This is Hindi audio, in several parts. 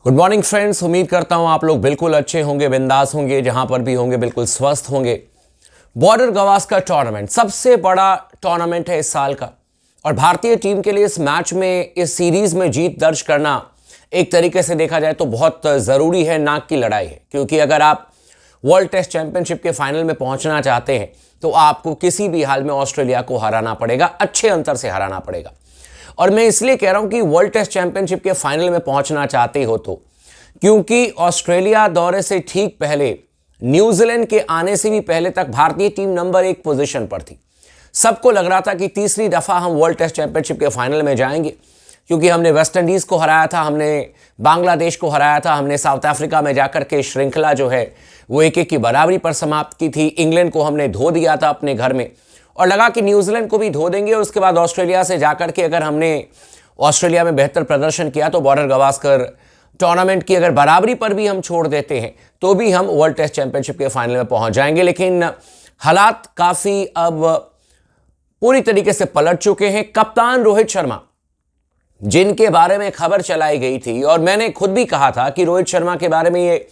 गुड मॉर्निंग फ्रेंड्स, उम्मीद करता हूं आप लोग बिल्कुल अच्छे होंगे, बिंदास होंगे, जहां पर भी होंगे बिल्कुल स्वस्थ होंगे। बॉर्डर गवास्कर टूर्नामेंट सबसे बड़ा टूर्नामेंट है इस साल का और भारतीय टीम के लिए इस मैच में, इस सीरीज में जीत दर्ज करना एक तरीके से देखा जाए तो बहुत ज़रूरी है, नाक की लड़ाई है। क्योंकि अगर आप वर्ल्ड टेस्ट चैंपियनशिप के फाइनल में पहुंचना चाहते हैं तो आपको किसी भी हाल में ऑस्ट्रेलिया को हराना पड़ेगा, अच्छे अंतर से हराना पड़ेगा। और मैं इसलिए कह रहा हूं कि वर्ल्ड टेस्ट चैंपियनशिप के फाइनल में पहुंचना चाहते हो तो, क्योंकि ऑस्ट्रेलिया दौरे से ठीक पहले, न्यूजीलैंड के आने से भी पहले तक भारतीय टीम नंबर 1 पोजीशन पर थी। सबको लग रहा था कि तीसरी दफा हम वर्ल्ड टेस्ट चैंपियनशिप के फाइनल में जाएंगे, क्योंकि हमने वेस्ट इंडीज को हराया था, हमने बांग्लादेश को हराया था, हमने साउथ अफ्रीका में जाकर के श्रृंखला जो है वो 1-1 की बराबरी पर समाप्त की थी। इंग्लैंड को हमने धो दिया था अपने घर में और लगा कि न्यूजीलैंड को भी धो देंगे और उसके बाद ऑस्ट्रेलिया से जाकर के अगर हमने ऑस्ट्रेलिया में बेहतर प्रदर्शन किया तो बॉर्डर गवास्कर टूर्नामेंट की अगर बराबरी पर भी हम छोड़ देते हैं तो भी हम वर्ल्ड टेस्ट चैंपियनशिप के फाइनल में पहुंच जाएंगे। लेकिन हालात काफी अब पूरी तरीके से पलट चुके हैं। कप्तान रोहित शर्मा, जिनके बारे में खबर चलाई गई थी और मैंने खुद भी कहा था कि रोहित शर्मा के बारे में ये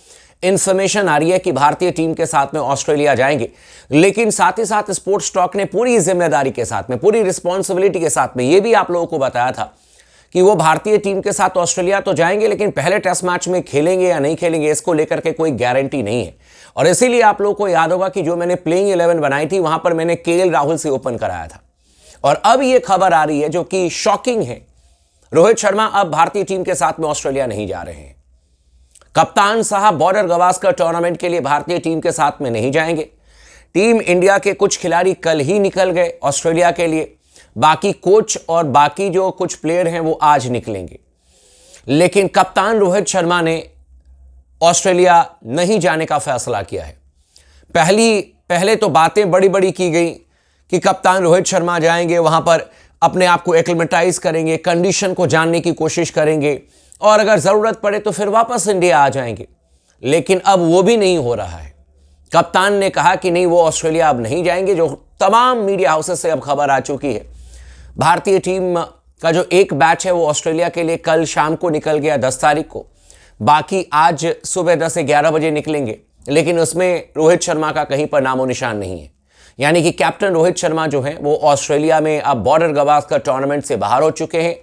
इंफॉर्मेशन आ रही है कि भारतीय टीम के साथ में ऑस्ट्रेलिया जाएंगे, लेकिन साथ ही साथ स्पोर्ट्स टॉक ने पूरी जिम्मेदारी के साथ में, पूरी रिस्पॉन्सिबिलिटी के साथ में ये भी आप लोगों को बताया था कि वो भारतीय टीम के साथ ऑस्ट्रेलिया तो जाएंगे, लेकिन पहले टेस्ट मैच में खेलेंगे या नहीं खेलेंगे इसको लेकर के कोई गारंटी नहीं है। और इसीलिए आप लोगों को याद होगा कि जो मैंने प्लेइंग 11 बनाई थी वहां पर मैंने केएल राहुल से ओपन कराया था। और अब ये खबर आ रही है जो कि शॉकिंग है, रोहित शर्मा अब भारतीय टीम के साथ में ऑस्ट्रेलिया नहीं जा रहे हैं। कप्तान साहब बॉर्डर गवास्कर टूर्नामेंट के लिए भारतीय टीम के साथ में नहीं जाएंगे। टीम इंडिया के कुछ खिलाड़ी कल ही निकल गए ऑस्ट्रेलिया के लिए, बाकी कोच और बाकी जो कुछ प्लेयर हैं वो आज निकलेंगे। लेकिन कप्तान रोहित शर्मा ने ऑस्ट्रेलिया नहीं जाने का फैसला किया है। पहले तो बातें बड़ी बड़ी की गई कि कप्तान रोहित शर्मा जाएंगे, वहां पर अपने आप को एक्लिमेटाइज करेंगे, कंडीशन को जानने की कोशिश करेंगे और अगर जरूरत पड़े तो फिर वापस इंडिया आ जाएंगे। लेकिन अब वो भी नहीं हो रहा है। कप्तान ने कहा कि नहीं, वो ऑस्ट्रेलिया अब नहीं जाएंगे। जो तमाम मीडिया हाउसेस से अब खबर आ चुकी है, भारतीय टीम का जो एक बैच है वो ऑस्ट्रेलिया के लिए कल शाम को निकल गया 10 तारीख को, बाकी आज सुबह 10 से 11 बजे निकलेंगे, लेकिन उसमें रोहित शर्मा का कहीं पर नामो निशान नहीं है। यानी कि कैप्टन रोहित शर्मा जो है वो ऑस्ट्रेलिया में अब बॉर्डर गवास्कर टूर्नामेंट से बाहर हो चुके हैं।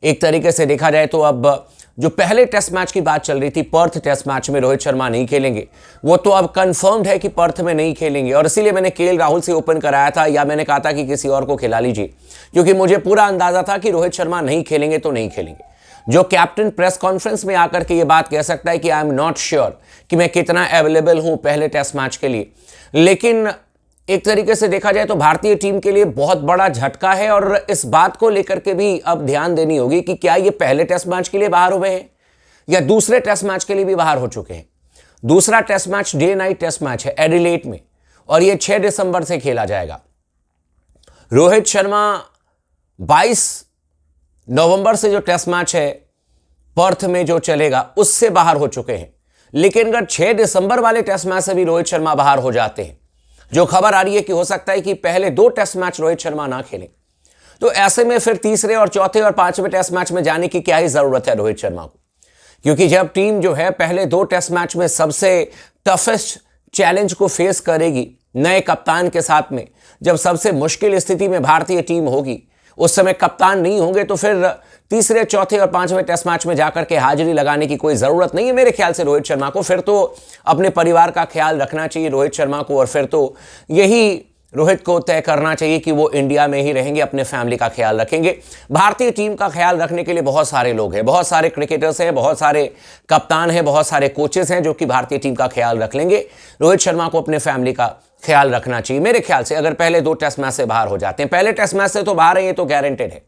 एक तरीके से देखा जाए तो अब जो पहले टेस्ट मैच की बात चल रही थी, पर्थ टेस्ट मैच में रोहित शर्मा नहीं खेलेंगे, वो तो अब कंफर्म्ड है कि पर्थ में नहीं खेलेंगे। और इसीलिए मैंने केएल राहुल से ओपन कराया था, या मैंने कहा था कि किसी और को खिला लीजिए, क्योंकि मुझे पूरा अंदाजा था कि रोहित शर्मा नहीं खेलेंगे तो नहीं खेलेंगे। जो कैप्टन प्रेस कॉन्फ्रेंस में आकर के ये बात कह सकता है कि आई एम नॉट श्योर कि मैं कितना अवेलेबल हूं पहले टेस्ट मैच के लिए। लेकिन एक तरीके से देखा जाए तो भारतीय टीम के लिए बहुत बड़ा झटका है और इस बात को लेकर के भी अब ध्यान देनी होगी कि क्या ये पहले टेस्ट मैच के लिए बाहर हुए हैं या दूसरे टेस्ट मैच के लिए भी बाहर हो चुके हैं। दूसरा test match day night test match है एडिलेड में और ये 6 दिसंबर से खेला जाएगा। रोहित शर्मा 22 नवंबर से जो टेस्ट मैच है पर्थ में जो चलेगा उससे बाहर हो चुके हैं। लेकिन अगर 6 दिसंबर वाले टेस्ट मैच से भी रोहित शर्मा बाहर हो जाते हैं, जो खबर आ रही है कि हो सकता है कि पहले 2 टेस्ट मैच रोहित शर्मा ना खेलें, तो ऐसे में फिर तीसरे और चौथे और 5वें टेस्ट मैच में जाने की क्या ही जरूरत है रोहित शर्मा को। क्योंकि जब टीम जो है पहले 2 टेस्ट मैच में सबसे टफेस्ट चैलेंज को फेस करेगी नए कप्तान के साथ में, जब सबसे मुश्किल स्थिति में भारतीय टीम होगी, उस समय कप्तान नहीं होंगे, तो फिर तीसरे, चौथे और 5वें टेस्ट मैच में जाकर के हाजिरी लगाने की कोई ज़रूरत नहीं है मेरे ख्याल से रोहित शर्मा को। फिर तो अपने परिवार का ख्याल रखना चाहिए रोहित शर्मा को और फिर तो यही रोहित को तय करना चाहिए कि वो इंडिया में ही रहेंगे, अपने फैमिली का ख्याल रखेंगे। भारतीय टीम का ख्याल रखने के लिए बहुत सारे लोग हैं, बहुत सारे क्रिकेटर्स हैं, बहुत सारे कप्तान हैं, बहुत सारे कोचेस हैं जो कि भारतीय टीम का ख्याल रख लेंगे। रोहित शर्मा को अपने फैमिली का ख्याल रखना चाहिए मेरे ख्याल से। अगर पहले 2 टेस्ट मैच से बाहर हो जाते हैं, पहले टेस्ट मैच से तो बाहर है ये तो गारंटेड है,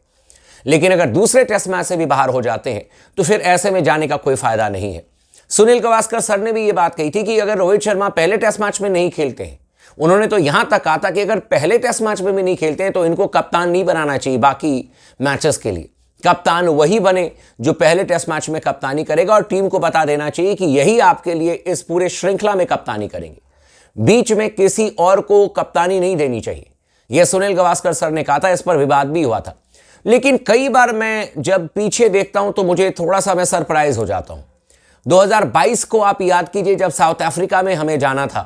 लेकिन अगर दूसरे टेस्ट मैच से भी बाहर हो जाते हैं तो फिर ऐसे में जाने का कोई फायदा नहीं है। सुनील गावस्कर सर ने भी ये बात कही थी कि अगर रोहित शर्मा पहले टेस्ट मैच में नहीं खेलते हैं, उन्होंने तो यहां तक कहा था कि अगर पहले टेस्ट मैच में भी नहीं खेलते हैं तो इनको कप्तान नहीं बनाना चाहिए बाकी मैचेस के लिए। कप्तान वही बने जो पहले टेस्ट मैच में कप्तानी करेगा और टीम को बता देना चाहिए कि यही आपके लिए इस पूरे श्रृंखला में कप्तानी करेंगे, बीच में किसी और को कप्तानी नहीं देनी चाहिए। यह सुनील गावस्कर सर ने कहा था, इस पर विवाद भी हुआ था। लेकिन कई बार मैं जब पीछे देखता हूं तो मुझे थोड़ा सा मैं सरप्राइज हो जाता हूं 2022 को आप याद कीजिए, जब साउथ अफ्रीका में हमें जाना था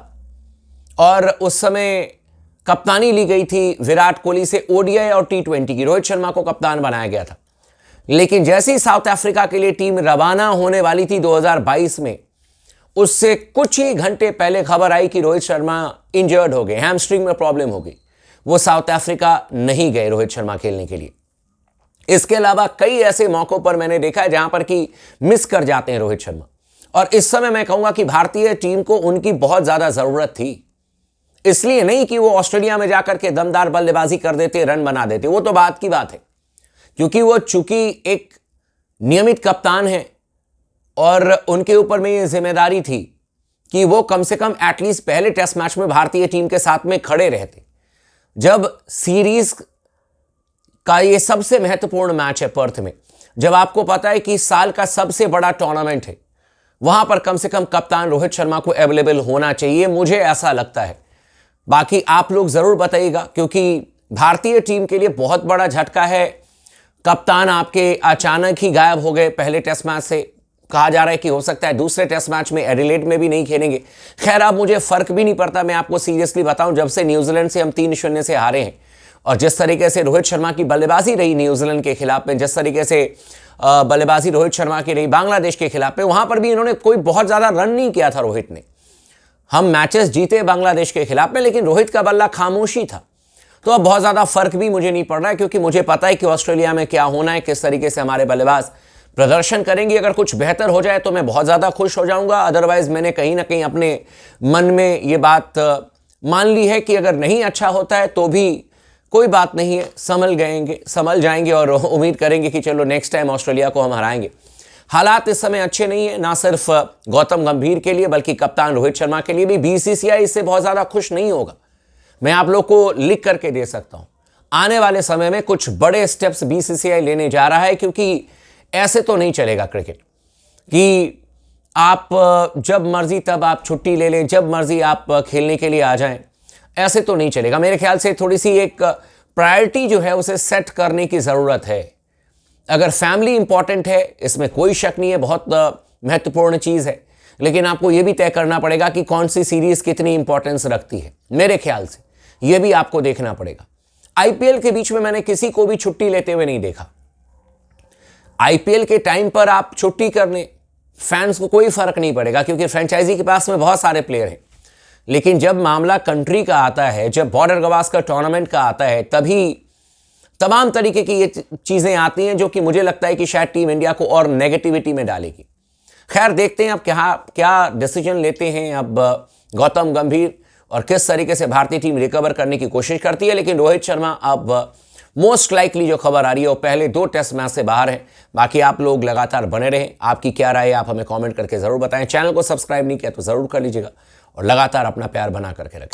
और उस समय कप्तानी ली गई थी विराट कोहली से ओडीआई और टी20 की। रोहित शर्मा को कप्तान बनाया गया था, लेकिन जैसे ही साउथ अफ्रीका के लिए टीम रवाना होने वाली थी 2022 में, उससे कुछ ही घंटे पहले खबर आई कि रोहित शर्मा इंजर्ड हो गए, हैमस्ट्रिंग में प्रॉब्लम हो गई। वो साउथ अफ्रीका नहीं गए रोहित शर्मा खेलने के लिए। इसके अलावा कई ऐसे मौकों पर मैंने देखा है जहां पर कि मिस कर जाते हैं रोहित शर्मा, और इस समय मैं कहूंगा कि भारतीय टीम को उनकी बहुत ज्यादा जरूरत थी। इसलिए नहीं कि वो ऑस्ट्रेलिया में जाकर के दमदार बल्लेबाजी कर देते, रन बना देते, वो तो बात की बात है, क्योंकि वो चूंकि एक नियमित कप्तान है और उनके ऊपर में ये जिम्मेदारी थी कि वो कम से कम एटलीस्ट पहले टेस्ट मैच में भारतीय टीम के साथ में खड़े रहते। जब सीरीज का ये सबसे महत्वपूर्ण मैच है पर्थ में, जब आपको पता है कि साल का सबसे बड़ा टूर्नामेंट है, वहां पर कम से कम कप्तान रोहित शर्मा को अवेलेबल होना चाहिए, मुझे ऐसा लगता है। बाकी आप लोग जरूर बताइएगा, क्योंकि भारतीय टीम के लिए बहुत बड़ा झटका है। कप्तान आपके अचानक ही गायब हो गए पहले टेस्ट मैच से। कहा जा रहा है कि हो सकता है दूसरे टेस्ट मैच में एडिलेड में भी नहीं खेलेंगे। खैर, अब मुझे फर्क भी नहीं पड़ता, मैं आपको सीरियसली बताऊं, जब से न्यूजीलैंड से हम 3-0 से हारे हैं और जिस तरीके से रोहित शर्मा की बल्लेबाजी रही न्यूजीलैंड के खिलाफ में, जिस तरीके से बल्लेबाजी रोहित शर्मा की रही बांग्लादेश के खिलाफ में, वहां पर भी इन्होंने कोई बहुत ज्यादा रन नहीं किया था रोहित ने। हम मैचेस जीते बांग्लादेश के खिलाफ में, लेकिन रोहित का बल्ला खामोशी था। तो अब बहुत ज्यादा फर्क भी मुझे नहीं पड़ रहा है, क्योंकि मुझे पता है कि ऑस्ट्रेलिया में क्या होना है, किस तरीके से हमारे बल्लेबाज प्रदर्शन करेंगे। अगर कुछ बेहतर हो जाए तो मैं बहुत ज्यादा खुश हो जाऊंगा। अदरवाइज मैंने कहीं ना कहीं अपने मन में ये बात मान ली है कि अगर नहीं अच्छा होता है तो भी कोई बात नहीं है, संभल जाएंगे और उम्मीद करेंगे कि चलो नेक्स्ट टाइम ऑस्ट्रेलिया को हम हराएंगे। हालात इस समय अच्छे नहीं है, ना सिर्फ गौतम गंभीर के लिए बल्कि कप्तान रोहित शर्मा के लिए भी। बीसीसीआई इससे बहुत ज्यादा खुश नहीं होगा, मैं आप लोग को लिख करके दे सकता हूं। आने वाले समय में कुछ बड़े स्टेप्स बीसीसीआई लेने जा रहा है, क्योंकि ऐसे तो नहीं चलेगा क्रिकेट कि आप जब मर्जी तब आप छुट्टी ले लें, जब मर्जी आप खेलने के लिए आ जाएं। ऐसे तो नहीं चलेगा। मेरे ख्याल से थोड़ी सी एक प्रायोरिटी जो है उसे सेट करने की ज़रूरत है। अगर फैमिली इंपॉर्टेंट है, इसमें कोई शक नहीं है, बहुत महत्वपूर्ण चीज़ है, लेकिन आपको यह भी तय करना पड़ेगा कि कौन सी सीरीज़ कितनी इंपॉर्टेंस रखती है। मेरे ख्याल से यह भी आपको देखना पड़ेगा। आईपीएल के बीच में मैंने किसी को भी छुट्टी लेते हुए नहीं देखा। आईपीएल के टाइम पर आप छुट्टी करने, फैंस को कोई फर्क नहीं पड़ेगा, क्योंकि फ्रेंचाइजी के पास में बहुत सारे प्लेयर हैं। लेकिन जब मामला कंट्री का आता है, जब बॉर्डर गवास्कर टूर्नामेंट का आता है, तभी तमाम तरीके की ये चीजें आती हैं जो कि मुझे लगता है कि शायद टीम इंडिया को और नेगेटिविटी में डालेगी। खैर, देखते हैं अब क्या डिसीजन लेते हैं अब गौतम गंभीर और किस तरीके से भारतीय टीम रिकवर करने की कोशिश करती है। लेकिन रोहित शर्मा अब मोस्ट लाइकली जो खबर आ रही है वो पहले 2 टेस्ट मैच से बाहर हैं। बाकी आप लोग लगातार बने रहें। आपकी क्या राय है आप हमें कमेंट करके जरूर बताएं। चैनल को सब्सक्राइब नहीं किया तो जरूर कर लीजिएगा और लगातार अपना प्यार बना करके रखें।